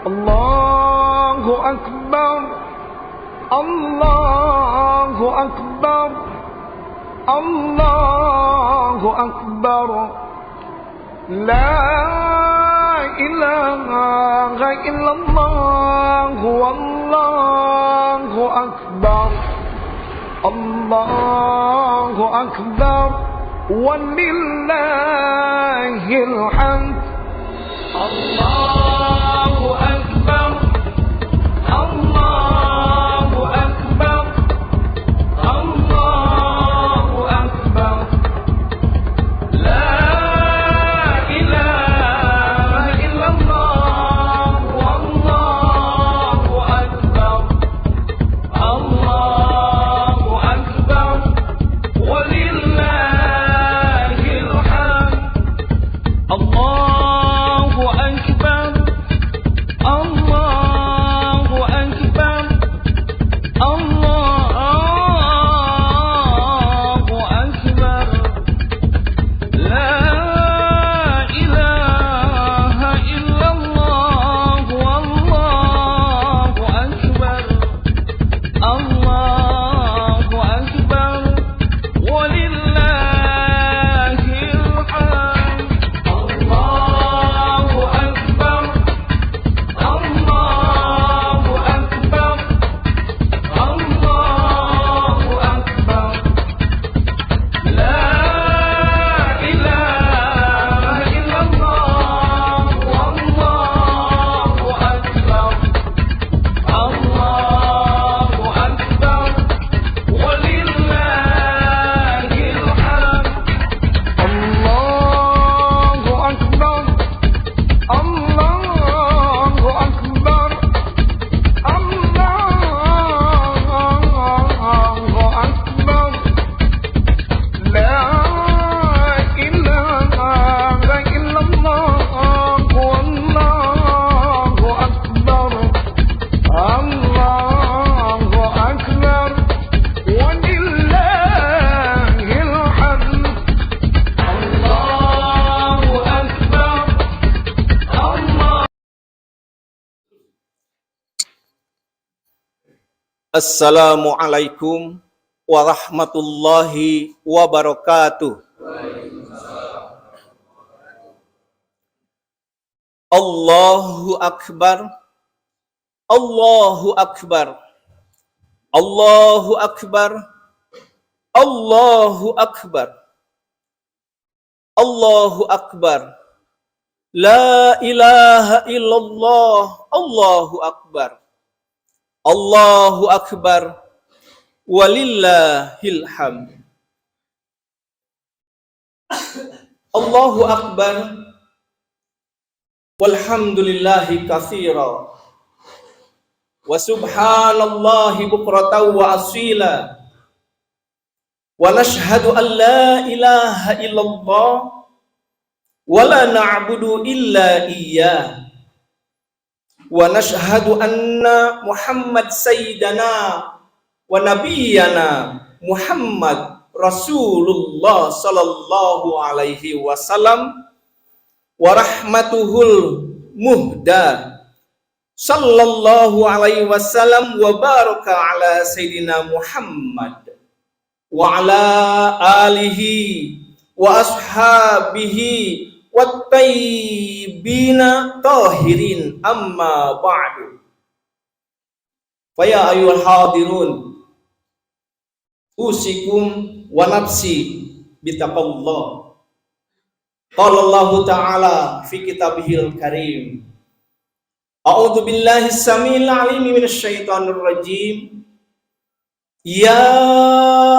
Allahu Akbar, Allahu Akbar, Allahu Akbar. La ilaha illallah, Wallahu Akbar, Allahu Akbar, walillahil hamd. Allahu Akbar, Allahu Akbar, Allahu Akbar. La ilaha illallah, Wallahu Akbar, Allahu Akbar, walillahil hamd. Allahu Akbar, Allahu Akbar, Allahu Akbar. La ilaha illallah, Wallahu Akbar, Allahu Akbar, walillahil hamd. Allahu Akbar, Allahu Akbar, Allahu Akbar. La ilaha illallah, Wallahu Akbar, Allahu Akbar, walillahil hamd. Allahu Akbar, Allahu Akbar, Allahu Akbar. La ilaha illallah, Wallahu Akbar, Allahu Akbar, walillahil hamd. Allahu Akbar, Allah. Assalamualaikum warahmatullahi wabarakatuh. Allahu Akbar, Allahu Akbar, Allahu Akbar, Allahu Akbar, Allahu Akbar. La ilaha illallah, Allahu Akbar, Allahu Akbar, walillahil hamd. Allahu Akbar, walhamdulillahi katsira, wa subhanallahi bukratan wa asila, wa nashhadu an la ilaha illallah, wa la na'budu illa iyyah, wa nashhadu anna Muhammad sayyidana wa nabiyyana Muhammad Rasulullah sallallahu alaihi wasallam wa rahmatuhul muhda sallallahu alaihi wasallam wa baraka ala sayyidina Muhammad wa ala alihi wa ashabihi wat-tayyibina tahirin amma ba'du. Faya ayyuhal hadirun usikum wa nafsi bitaqallah. Qala Allah Ta'ala fi kitabihil karim. A'udzu billahi samil alim minasy syaithanir rajim. Ya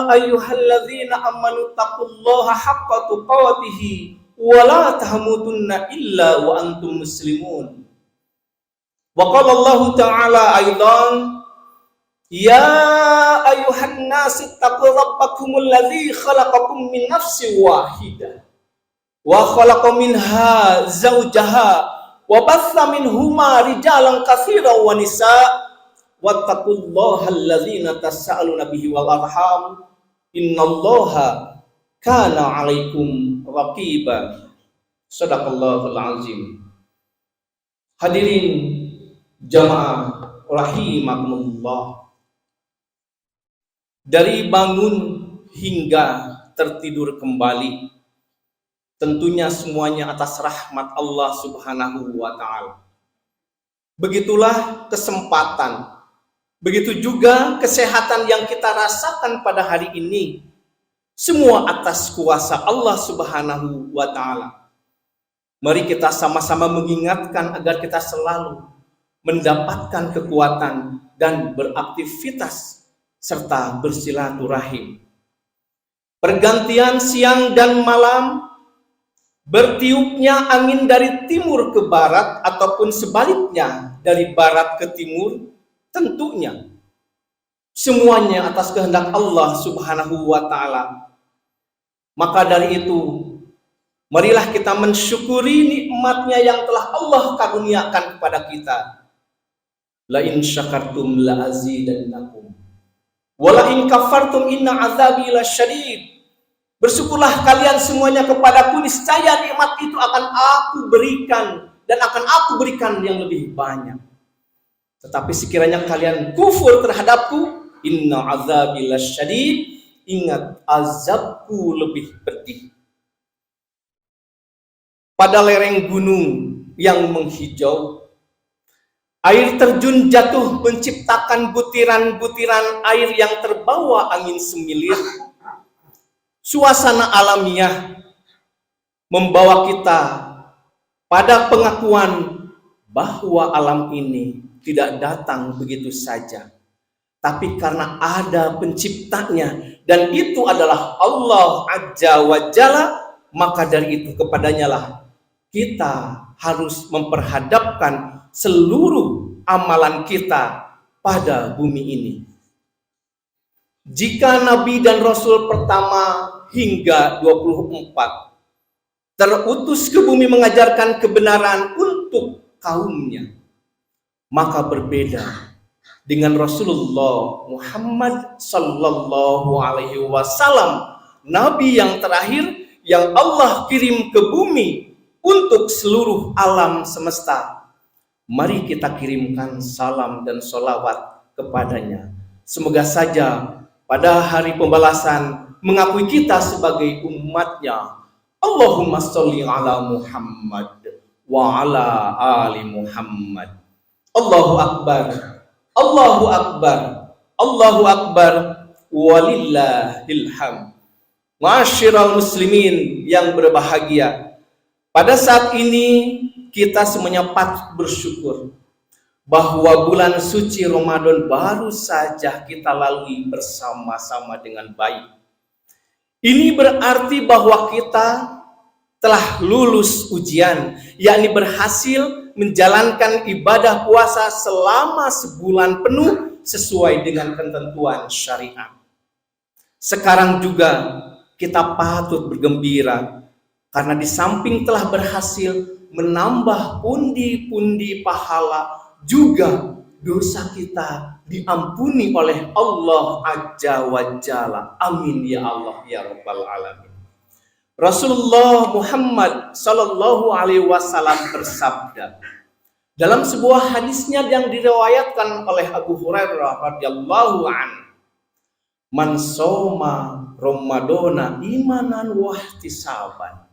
ayyuhalladzina amanu taqullaha haqqa tuqatih wa la tamutunna illa wa antum muslimun. Wa qala Allah Ta'ala aidan, ya ayyuhan nas taqu rabbakumul ladzi khalaqakum min nafsin wahidah wa khalaqa minha zawjaha wa batha minhuma rijalan katsiran wa nisaa wattaqullaha alladzina tasaaluna bihi wal arham innallaha kana 'alaikum raqiba. Shadaqallahul azim. Hadirin jamaah rahimakumullah. Dari bangun hingga tertidur kembali, tentunya semuanya atas rahmat Allah Subhanahu wa Ta'ala. Begitulah kesempatan, begitu juga kesehatan yang kita rasakan pada hari ini, semua atas kuasa Allah Subhanahu wa Ta'ala. Mari kita sama-sama mengingatkan agar kita selalu mendapatkan kekuatan dan beraktivitas serta bersilaturahim. Pergantian siang dan malam, bertiupnya angin dari timur ke barat ataupun sebaliknya dari barat ke timur, tentunya semuanya atas kehendak Allah Subhanahu wa Ta'ala. Maka dari itu, marilah kita mensyukuri nikmatnya yang telah Allah karuniakan kepada kita. La in syakartum la azidannakum wa la in kafartum inna azabi lasyadid. Bersyukurlah kalian semuanya kepadaku, niscaya nikmat itu akan aku berikan dan akan aku berikan yang lebih banyak. Tetapi sekiranya kalian kufur terhadapku, inna azabi lasyadid, ingat azabku lebih pedih. Pada lereng gunung yang menghijau, air terjun jatuh menciptakan butiran-butiran air yang terbawa angin semilir. Suasana alamiah membawa kita pada pengakuan bahwa alam ini tidak datang begitu saja, tapi karena ada penciptanya, dan itu adalah Allah Azza wa Jalla. Maka dari itu kepadanya lah kita harus memperhadapkan seluruh amalan kita pada bumi ini. Jika Nabi dan Rasul pertama hingga 24 terutus ke bumi mengajarkan kebenaran untuk kaumnya, maka berbeda dengan Rasulullah Muhammad sallallahu alaihi wasallam, Nabi yang terakhir yang Allah kirim ke bumi untuk seluruh alam semesta. Mari kita kirimkan salam dan sholawat kepadanya. Semoga saja pada hari pembalasan mengakui kita sebagai umatnya. Allahumma sholli ala Muhammad wa ala ali Muhammad. Allahu akbar, Allahu akbar, Allahu akbar, walillahil hamd. Ma'asyiral muslimin yang berbahagia, pada saat ini kita semuanya patut bersyukur bahwa bulan suci Ramadan baru saja kita lalui bersama-sama dengan baik. Ini berarti bahwa kita telah lulus ujian, yakni berhasil menjalankan ibadah puasa selama sebulan penuh sesuai dengan ketentuan syariat. Sekarang juga kita patut bergembira karena di samping telah berhasil menambah pundi-pundi pahala, juga dosa kita diampuni oleh Allah Azza wa Jalla. Amin ya Allah ya Rabbal Alamin. Rasulullah Muhammad sallallahu alaihi wasallam bersabda dalam sebuah hadisnya yang diriwayatkan oleh Abu Hurairah radhiyallahu anhu, man shoma Ramadana imanan wa ihtisaban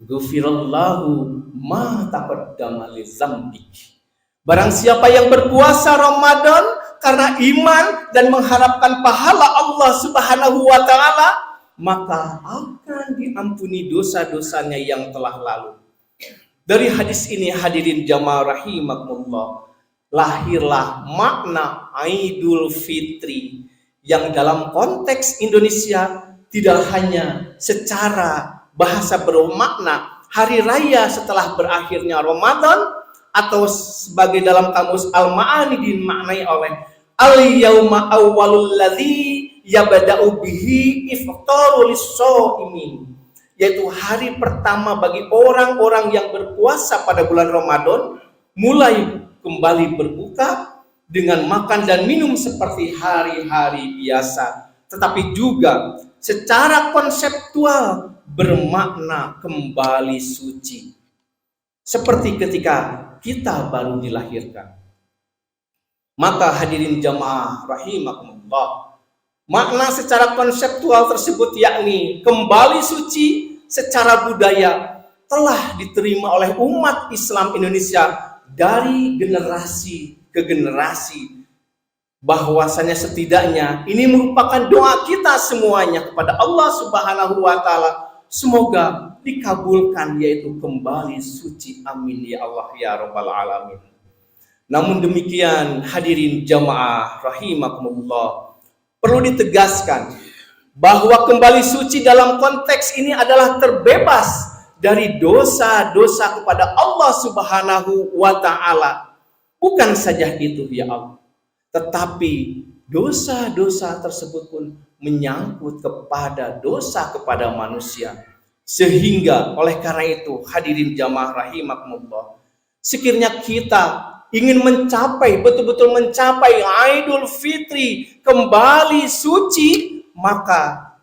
Ghufirallahu ma taqaddama li dzambik. Barang siapa yang berpuasa Ramadan karena iman dan mengharapkan pahala Allah Subhanahu wa taala, maka akan diampuni dosa-dosanya yang telah lalu. Dari hadis ini hadirin jamaah rahimakumullah, lahirlah makna Idul Fitri yang dalam konteks Indonesia tidak hanya secara bahasa bermakna hari raya setelah berakhirnya Ramadan, atau sebagai dalam kamus Al-Ma'ani dimaknai oleh al-yauma awwalul ladzi yabda'u bihi iftaru lis-shaimin, yaitu hari pertama bagi orang-orang yang berpuasa pada bulan Ramadan mulai kembali berbuka dengan makan dan minum seperti hari-hari biasa, tetapi juga secara konseptual bermakna kembali suci, seperti ketika kita baru dilahirkan. Maka hadirin jamaah rahimakumullah, makna secara konseptual tersebut yakni kembali suci secara budaya telah diterima oleh umat Islam Indonesia dari generasi ke generasi, bahwasanya setidaknya ini merupakan doa kita semuanya kepada Allah Subhanahu wa taala, semoga dikabulkan, yaitu kembali suci, amin ya Allah ya rabbal alamin. Namun demikian hadirin jamaah rahimakumullah, perlu ditegaskan bahwa kembali suci dalam konteks ini adalah terbebas dari dosa-dosa kepada Allah Subhanahu wa taala. Bukan saja itu ya Allah, tetapi dosa-dosa tersebut pun menyangkut kepada dosa kepada manusia. Sehingga oleh karena itu hadirin jamaah rahimakumullah, sekiranya kita ingin mencapai, betul-betul mencapai Idul Fitri kembali suci, maka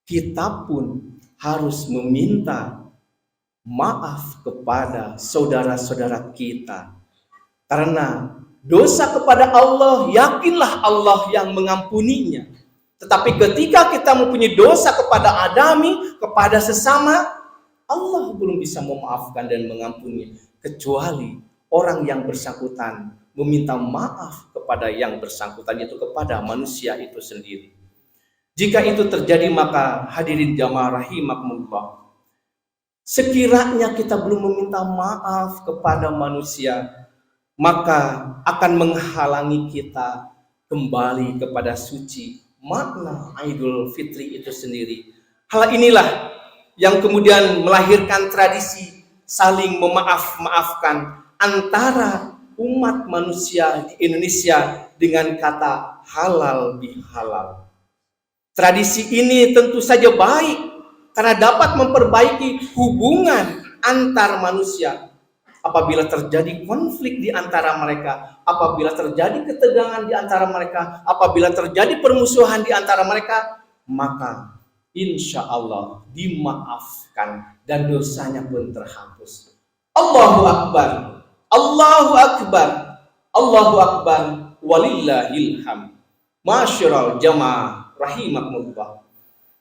kita pun harus meminta maaf kepada saudara-saudara kita. Karena dosa kepada Allah, yakinlah Allah yang mengampuninya. Tetapi ketika kita mempunyai dosa kepada adami, kepada sesama, Allah belum bisa memaafkan dan mengampuni, kecuali orang yang bersangkutan meminta maaf kepada yang bersangkutan, yaitu kepada manusia itu sendiri. Jika itu terjadi, maka hadirin jamaah rahimakumullah, sekiranya kita belum meminta maaf kepada manusia, maka akan menghalangi kita kembali kepada suci, makna Idul Fitri itu sendiri. Hal inilah yang kemudian melahirkan tradisi saling memaaf-maafkan antara umat manusia di Indonesia dengan kata halal bihalal. Tradisi ini tentu saja baik karena dapat memperbaiki hubungan antar manusia. Apabila terjadi konflik di antara mereka, apabila terjadi ketegangan di antara mereka, apabila terjadi permusuhan di antara mereka, maka insya Allah dimaafkan dan dosanya pun terhapus. Allahu Akbar, Allahu Akbar, Allahu Akbar, walillahil hamd. Masyiral jamaah rahimakumullah,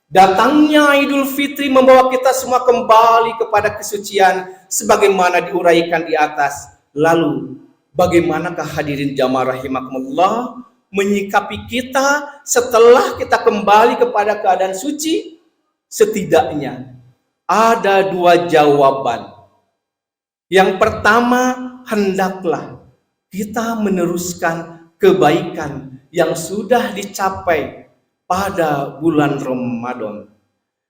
datangnya Idul Fitri membawa kita semua kembali kepada kesucian sebagaimana diuraikan di atas. Lalu bagaimanakah hadirin jamaah rahimakumullah menyikapi kita setelah kita kembali kepada keadaan suci? Setidaknya ada dua jawaban. Yang pertama, hendaklah kita meneruskan kebaikan yang sudah dicapai pada bulan Ramadan.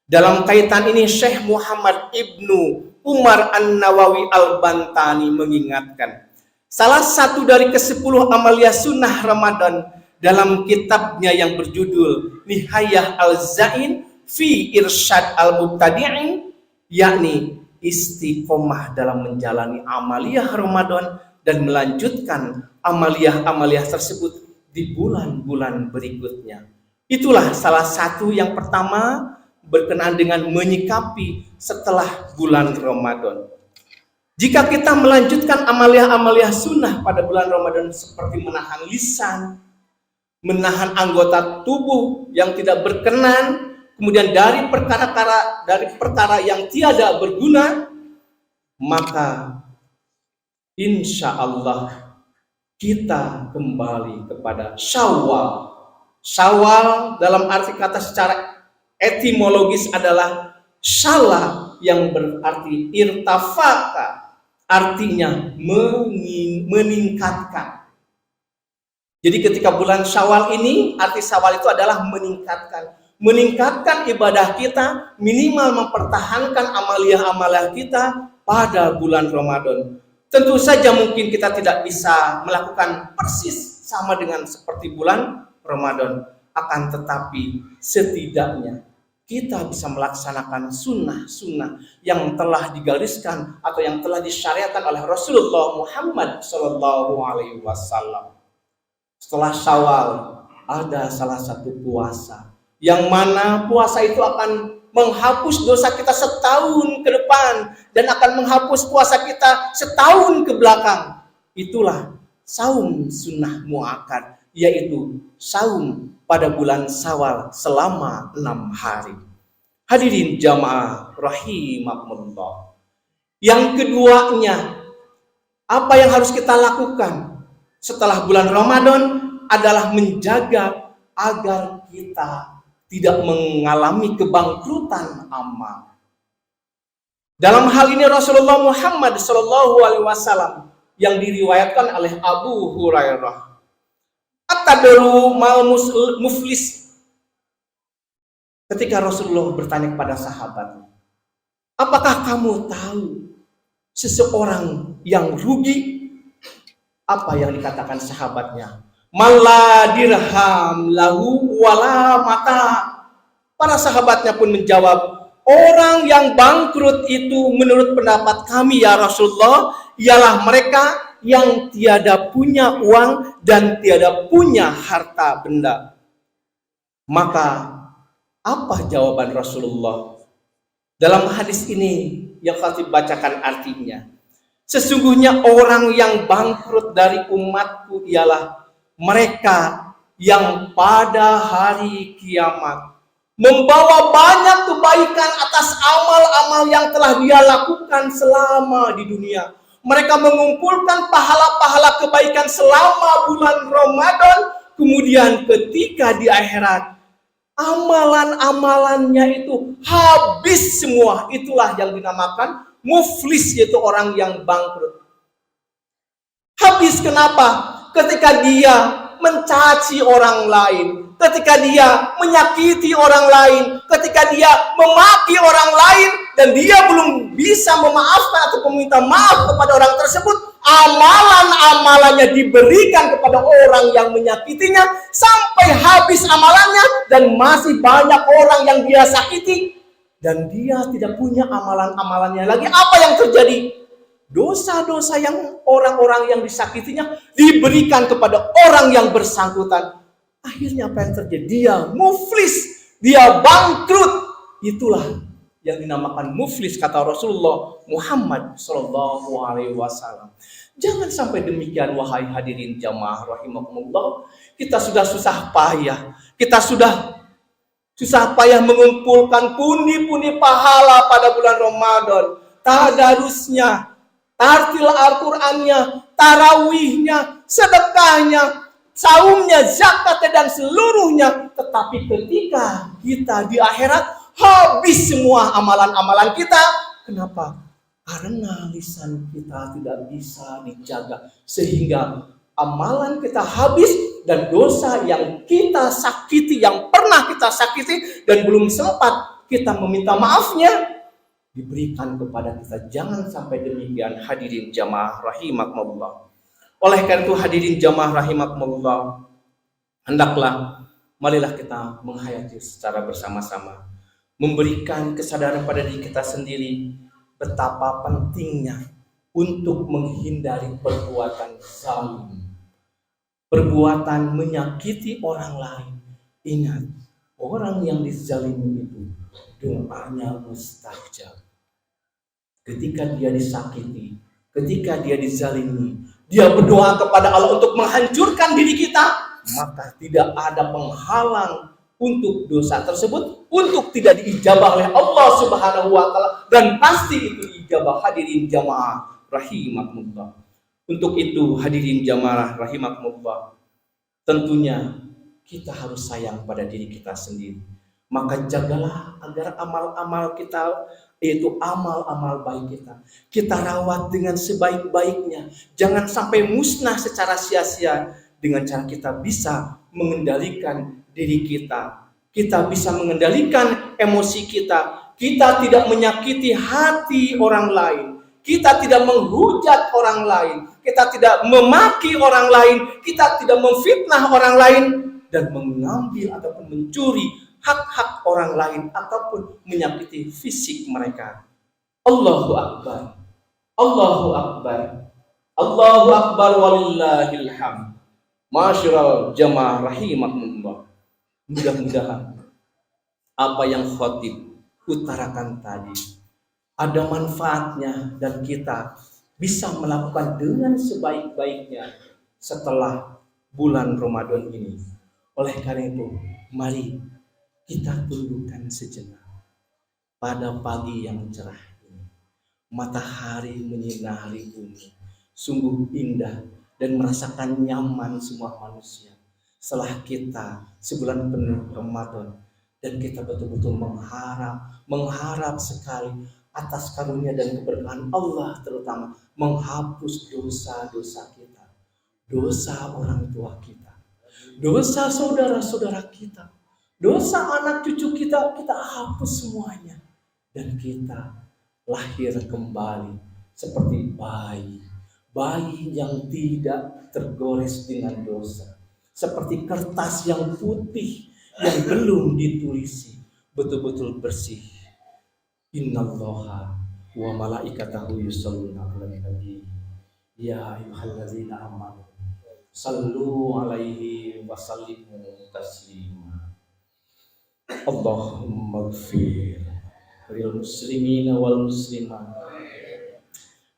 Dalam kaitan ini Syekh Muhammad Ibnu Umar An-Nawawi Al-Bantani mengingatkan, salah satu dari ke-10 amalia sunnah Ramadan dalam kitabnya yang berjudul Nihayah Al-Zain fi Irsyad Al-Mubtadi'in, yakni istiqomah dalam menjalani amaliyah Ramadan dan melanjutkan amaliyah-amaliyah tersebut di bulan-bulan berikutnya. Itulah salah satu yang pertama berkenaan dengan menyikapi setelah bulan Ramadan. Jika kita melanjutkan amaliyah-amaliyah sunnah pada bulan Ramadan seperti menahan lisan, menahan anggota tubuh yang tidak berkenan, kemudian dari perkara yang tiada berguna, maka insya Allah kita kembali kepada Syawal. Syawal dalam arti kata secara etimologis adalah syala, yang berarti irtafaka, artinya meningkatkan. Jadi ketika bulan Syawal ini, arti Syawal itu adalah meningkatkan ibadah kita, minimal mempertahankan amalia-amalia kita pada bulan Ramadan. Tentu saja mungkin kita tidak bisa melakukan persis sama dengan seperti bulan Ramadan, akan tetapi setidaknya kita bisa melaksanakan sunnah-sunnah yang telah digariskan atau yang telah disyariatkan oleh Rasulullah Muhammad SAW. Setelah Syawal ada salah satu puasa, yang mana puasa itu akan menghapus dosa kita setahun ke depan dan akan menghapus puasa kita setahun ke belakang. Itulah saum sunnah muakkad, yaitu saum pada bulan Syawal selama 6 hari. Hadirin jamaah rahimakumullah. Yang keduanya, apa yang harus kita lakukan setelah bulan Ramadan adalah menjaga agar kita tidak mengalami kebangkrutan amal. Dalam hal ini Rasulullah Muhammad SAW yang diriwayatkan oleh Abu Hurairah. Atadru mal muflis. Ketika Rasulullah bertanya kepada sahabatnya, apakah kamu tahu seseorang yang rugi? Apa yang dikatakan sahabatnya? Malla dirham lahu wala mata. Para sahabatnya pun menjawab, orang yang bangkrut itu menurut pendapat kami ya Rasulullah, ialah mereka yang tiada punya uang dan tiada punya harta benda. Maka apa jawaban Rasulullah? Dalam hadis ini yang khatib bacakan artinya, sesungguhnya orang yang bangkrut dari umatku ialah mereka yang pada hari kiamat membawa banyak kebaikan atas amal-amal yang telah dia lakukan selama di dunia. Mereka mengumpulkan pahala-pahala kebaikan selama bulan Ramadan, kemudian ketika di akhirat amalan-amalannya itu habis semua. Itulah yang dinamakan muflis, yaitu orang yang bangkrut. Habis kenapa? Ketika dia mencaci orang lain, ketika dia menyakiti orang lain, ketika dia memaki orang lain dan dia belum bisa memaafkan atau meminta maaf kepada orang tersebut, amalan-amalannya diberikan kepada orang yang menyakitinya sampai habis amalannya dan masih banyak orang yang dia sakiti dan dia tidak punya amalan-amalannya lagi. Apa yang terjadi? Dosa-dosa yang orang-orang yang disakitinya diberikan kepada orang yang bersangkutan. Akhirnya apa yang terjadi? Dia muflis, dia bangkrut. Itulah yang dinamakan muflis, kata Rasulullah Muhammad SAW. Jangan sampai demikian, wahai hadirin jamaah rahimakumullah. Kita sudah susah payah, mengumpulkan pundi-pundi pahala pada bulan Ramadan, tadarusnya, tartil Al-Qur'annya, tarawihnya, sedekahnya, saumnya, zakatnya, dan seluruhnya. Tetapi ketika kita di akhirat, habis semua amalan-amalan kita. Kenapa? Karena lisan kita tidak bisa dijaga, sehingga amalan kita habis dan dosa yang kita sakiti, yang pernah kita sakiti dan belum sempat kita meminta maafnya, diberikan kepada kita. Jangan sampai demikian, hadirin jamaah rahimakumullah. Oleh karena itu, hadirin jamaah rahimakumullah, hendaklah marilah kita menghayati secara bersama-sama, memberikan kesadaran pada diri kita sendiri betapa pentingnya untuk menghindari perbuatan zalim, perbuatan menyakiti orang lain. Ingat, orang yang dizalimi itu doanya mustajab. Ketika dia disakiti, ketika dia dizalimi, dia berdoa kepada Allah untuk menghancurkan diri kita, maka tidak ada penghalang untuk dosa tersebut untuk tidak diijabah oleh Allah Subhanahu wa taala, dan pasti itu diijabah. Hadirin jamaah rahimakumullah. Untuk itu hadirin jamaah rahimakumullah, tentunya kita harus sayang pada diri kita sendiri. Maka jagalah agar amal-amal kita, yaitu amal-amal baik kita rawat dengan sebaik-baiknya. Jangan sampai musnah secara sia-sia. Dengan cara kita bisa mengendalikan diri kita, kita bisa mengendalikan emosi kita tidak menyakiti hati orang lain, kita tidak menghujat orang lain, kita tidak memaki orang lain, kita tidak memfitnah orang lain, dan mengambil ataupun mencuri hak-hak orang lain ataupun menyakiti fisik mereka. Allahu Akbar, Allahu Akbar, Allahu Akbar, walillahil hamd. Masyiral jamaah rahimakumullah. Mudah-mudahan apa yang khotib utarakan tadi ada manfaatnya dan kita bisa melakukan dengan sebaik-baiknya setelah bulan Ramadan ini. Oleh karena itu, mari kita tundukkan sejenak pada pagi yang cerah ini. Matahari menyinari bumi, sungguh indah dan merasakan nyaman semua manusia setelah kita sebulan penuh Ramadan, dan kita betul-betul mengharap sekali atas karunia dan keberkahan Allah, terutama menghapus dosa-dosa kita, dosa orang tua kita, dosa saudara-saudara kita, dosa anak cucu kita hapus semuanya, dan kita lahir kembali seperti bayi yang tidak tergores dengan dosa, seperti kertas yang putih yang belum ditulisi, betul-betul bersih. Innallaha wa malaikatahu yusholluna 'alan nabi ya ayyuhallazina amanu sallu 'alaihi wa sallimu taslima. Allahumma ighfir lil muslimina wal muslimat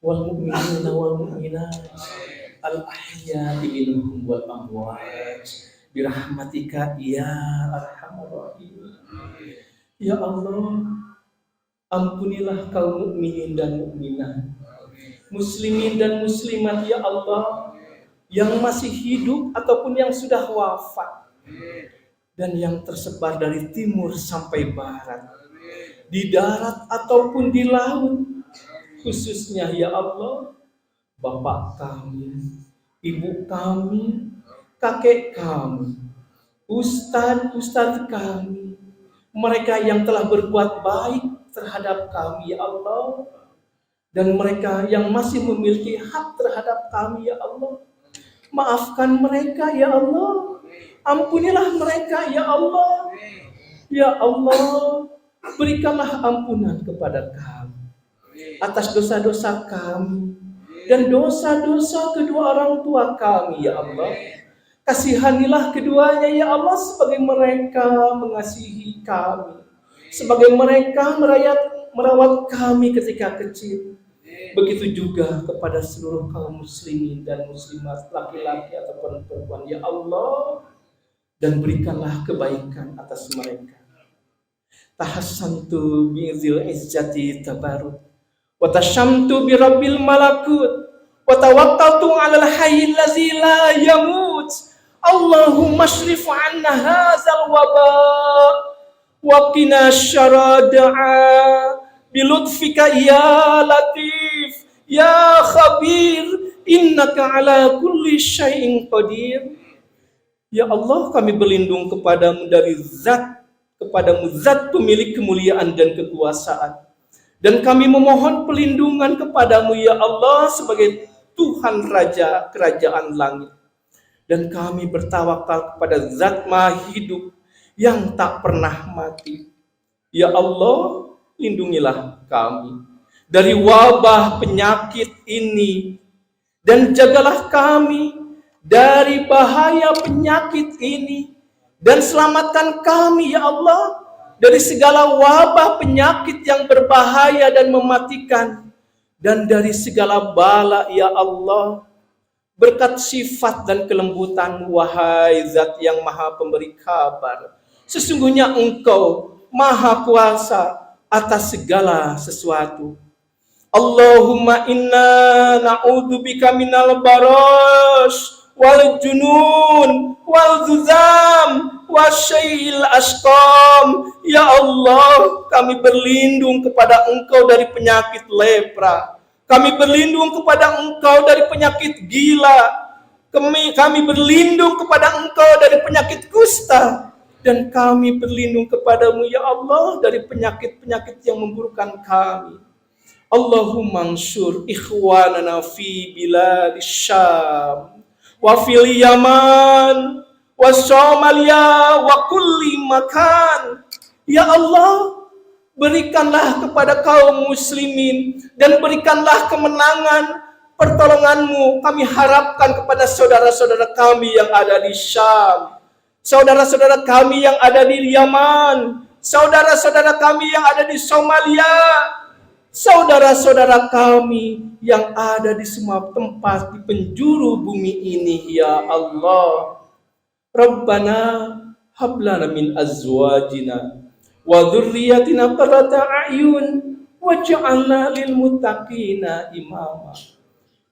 wal mu'minina wal mu'minat al ahya'i minhum wal amwat birahmatika ya arhamar rahimin. Ya Allah, ampunilah kaum mukminin dan mukminat, muslimin dan muslimat ya Allah, yang masih hidup ataupun yang sudah wafat, dan yang tersebar dari timur sampai barat, di darat ataupun di laut. Khususnya ya Allah, bapak kami, ibu kami, kakek kami, ustadz kami, mereka yang telah berbuat baik terhadap kami ya Allah, dan mereka yang masih memiliki hak terhadap kami ya Allah, maafkan mereka ya Allah, ampunilah mereka ya Allah. Ya Allah, berikanlah ampunan kepada kami atas dosa-dosa kami dan dosa-dosa kedua orang tua kami ya Allah. Kasihanilah keduanya ya Allah, sebagai mereka mengasihi kami, sebagai mereka merawat kami ketika kecil. Begitu juga kepada seluruh kaum muslimin dan muslimat, laki-laki ataupun perempuan ya Allah, dan berikanlah kebaikan atas mereka. Tahassantu bi'zil izzati tabaruk wa tashamtu bi rabbil malakut wa tawakkaltu 'alal hayyil ladzi la yamut. Allahumma shrif 'anna hadzal waba wa qina syarra da'a bi lutfika ya latif ya khabir innaka 'ala kulli syai'in qadir. Ya Allah, kami berlindung kepadamu dari kepadamu zat pemilik kemuliaan dan kekuasaan, dan kami memohon perlindungan kepadamu ya Allah sebagai Tuhan Raja Kerajaan Langit, dan kami bertawakal kepada zat maha hidup yang tak pernah mati. Ya Allah, lindungilah kami dari wabah penyakit ini, dan jagalah kami dari bahaya penyakit ini, dan selamatkan kami ya Allah dari segala wabah penyakit yang berbahaya dan mematikan, dan dari segala bala ya Allah, berkat sifat dan kelembutan wahai zat yang maha pemberi kabar. Sesungguhnya Engkau Maha Kuasa atas segala sesuatu. Allahumma inna na'udzubika minal baras wal junun wal zuzam wasyai'il asqam. Ya Allah, kami berlindung kepada Engkau dari penyakit lepra. Kami berlindung kepada Engkau dari penyakit gila. Kami berlindung kepada Engkau dari penyakit kusta. Dan kami berlindung kepadamu ya Allah dari penyakit-penyakit yang memburukkan kami. Allahumma ansur ikhwanana fi biladis Syam wa fil Yaman wa Somalia wa kulli makan. Ya Allah, berikanlah kepada kaum muslimin dan berikanlah kemenangan, pertolonganmu. Kami harapkan kepada saudara-saudara kami yang ada di Syam, saudara-saudara kami yang ada di Yaman, saudara-saudara kami yang ada di Somalia, saudara-saudara kami yang ada di semua tempat di penjuru bumi ini ya Allah. Rabbana hablana min azwajina wa dzurriyyatina qurrata a'yun waj'alna lil muttaqina imama.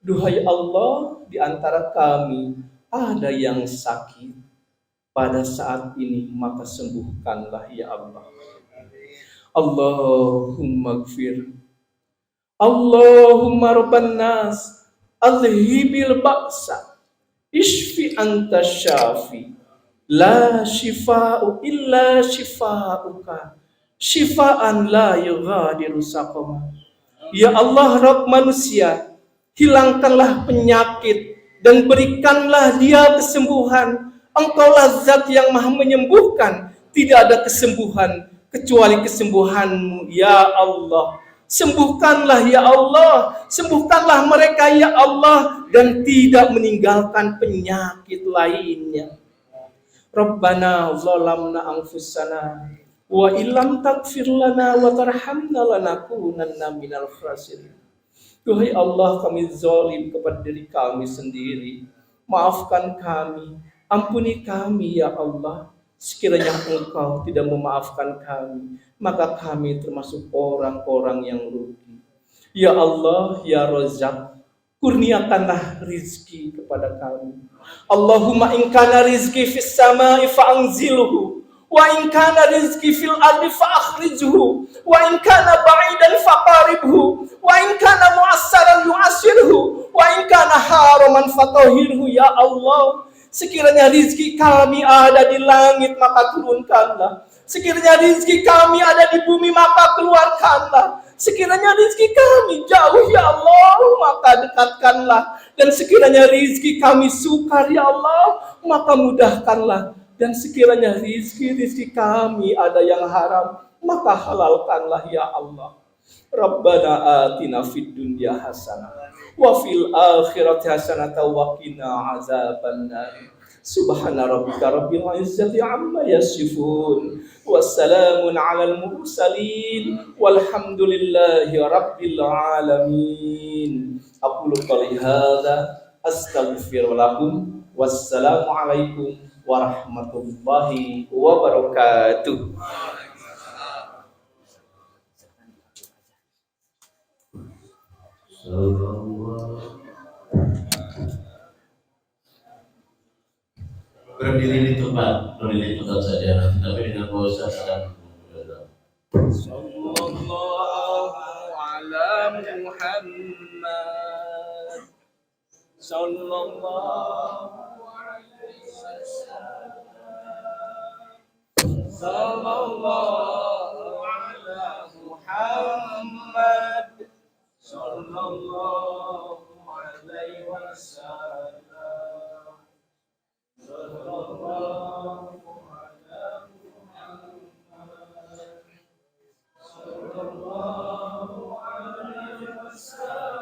Duhai Allah, di antara kami ada yang sakit pada saat ini, maka sembuhkanlah ya Allah. Allahumma gfir, Allahumma rabban nas, adhibil ba'sa, ishfi anta syafi, la shifa'u illa shifa'uka, shifa'an la yughadiru saqama. Ya Allah, Rabb manusia, hilangkanlah penyakit dan berikanlah dia kesembuhan. Engkaulah zat yang maha menyembuhkan. Tidak ada kesembuhan kecuali kesembuhan-Mu ya Allah. Sembuhkanlah ya Allah, sembuhkanlah mereka ya Allah, dan tidak meninggalkan penyakit lainnya. Rabbana zalamna anfusana wa illam taghfir lana wa tarhamna lanakunanna minal khasirin. Duhai Allah, kami zalim kepada diri kami sendiri. Maafkan kami, ampuni kami ya Allah. Sekiranya Engkau tidak memaafkan kami, maka kami termasuk orang-orang yang rugi. Ya Allah, ya Razzaq, kurniakanlah rizki kepada kami. Allahumma in kana rizki fis samai fa'anzilhu, wa in kana rizki fil ardi fa'akhrijhu, wa in kana ba'idan faqaribhu, wa in kana mu'assaran yu'assirhu, wa in kana haraman fatahhirhu. Ya Allah, sekiranya rizki kami ada di langit, maka turunkanlah. Sekiranya rizki kami ada di bumi, maka keluarkanlah. Sekiranya rizki kami jauh ya Allah, maka dekatkanlah. Dan sekiranya rizki kami sukar ya Allah, maka mudahkanlah. Dan sekiranya rizki kami ada yang haram, maka halalkanlah ya Allah. Rabbana atina fid dunya hasanah wa fil akhirati hasanah wa qina azabannar. Subhana rabbika rabbil izzati amma yasifun, wassalamun alal mursalin, walhamdulillahi rabbil alamin. Aqulu qouli hadza astaghfirullakum, wassalamu alaikum warahmatullahi wabarakatuh. Berdiri di tempat saja, tapi dengan bahasa dan Sallallahu ala Muhammad, sallallahu alaihi wasallam, sallallahu ala Muhammad, sallallahu alaihi wasallam.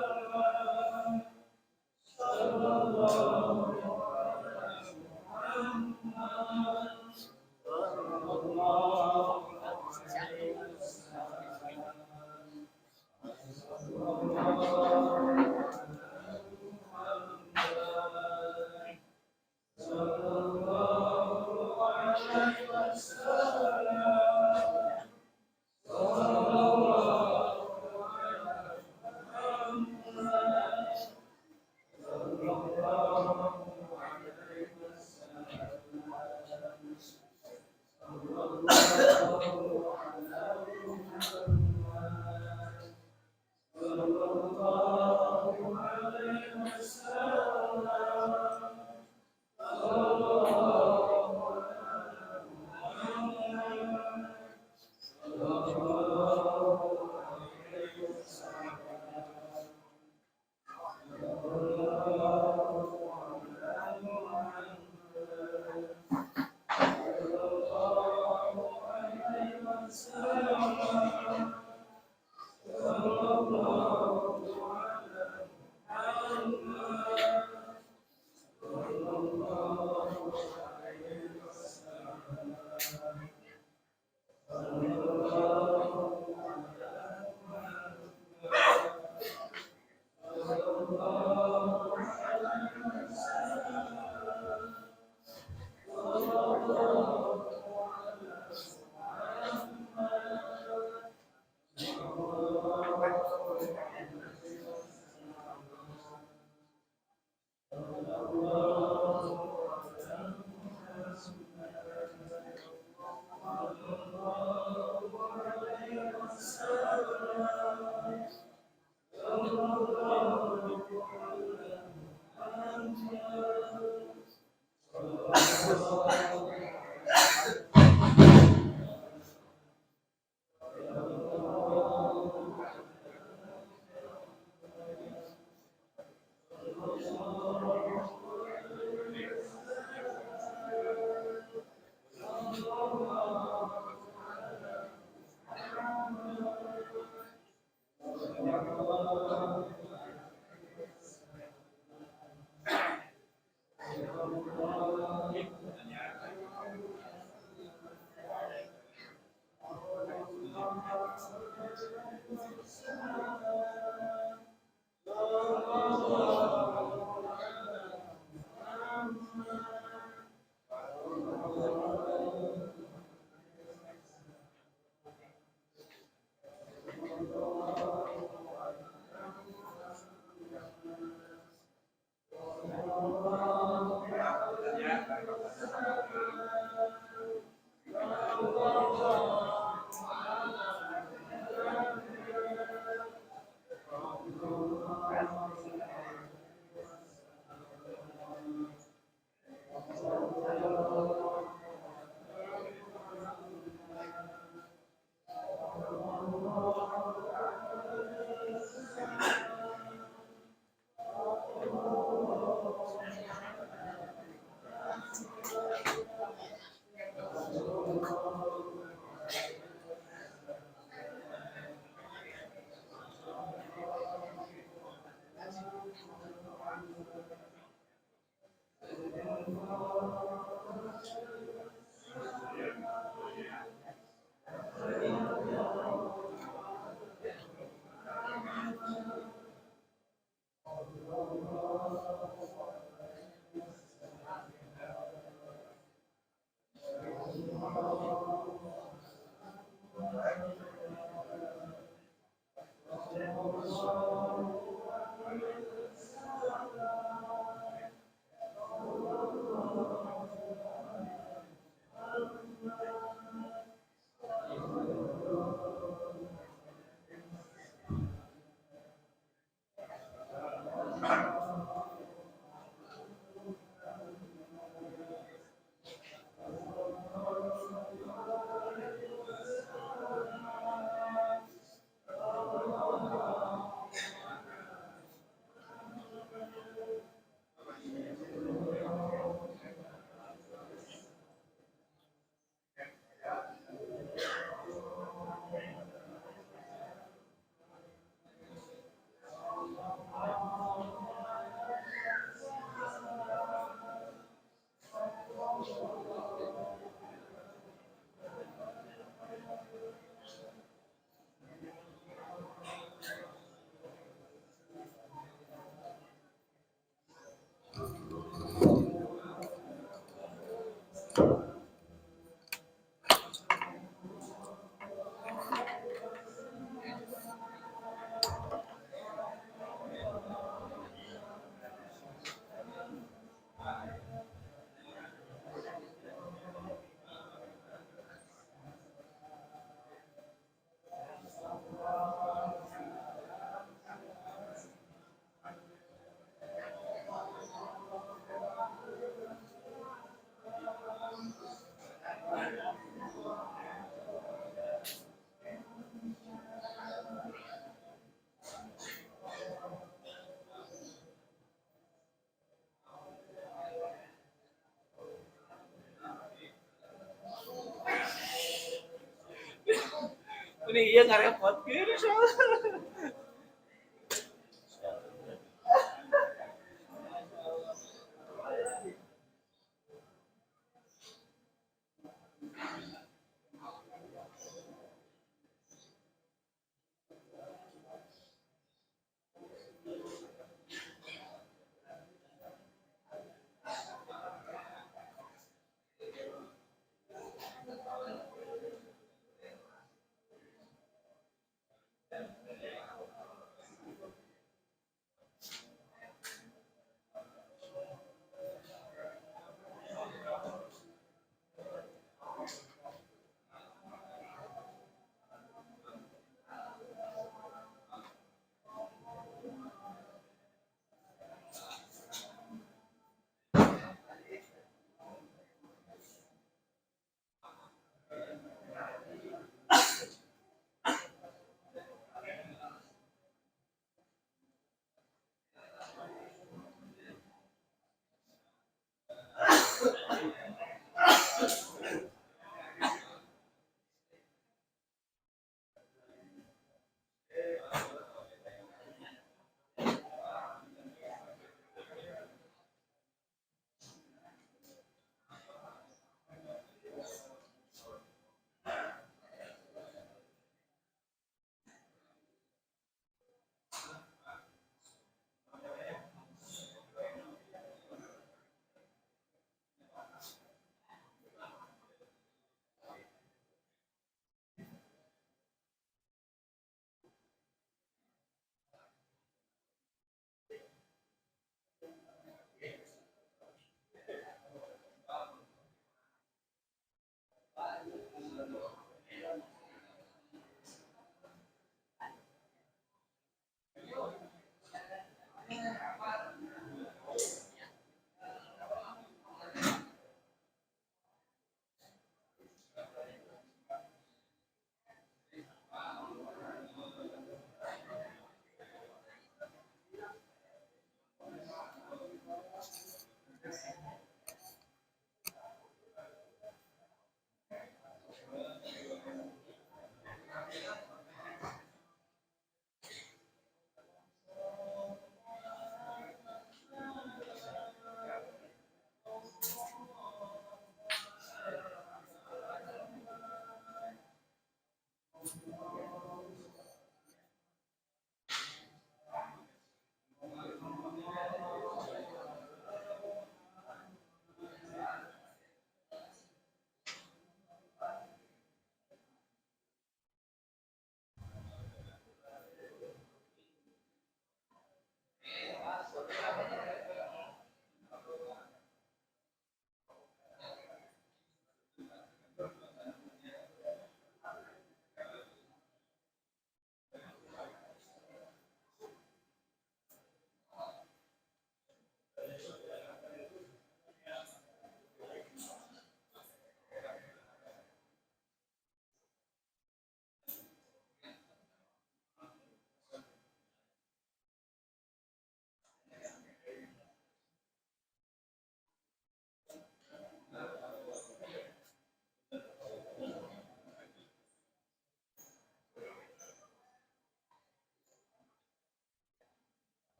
Ini iya ngarepot gitu soalnya.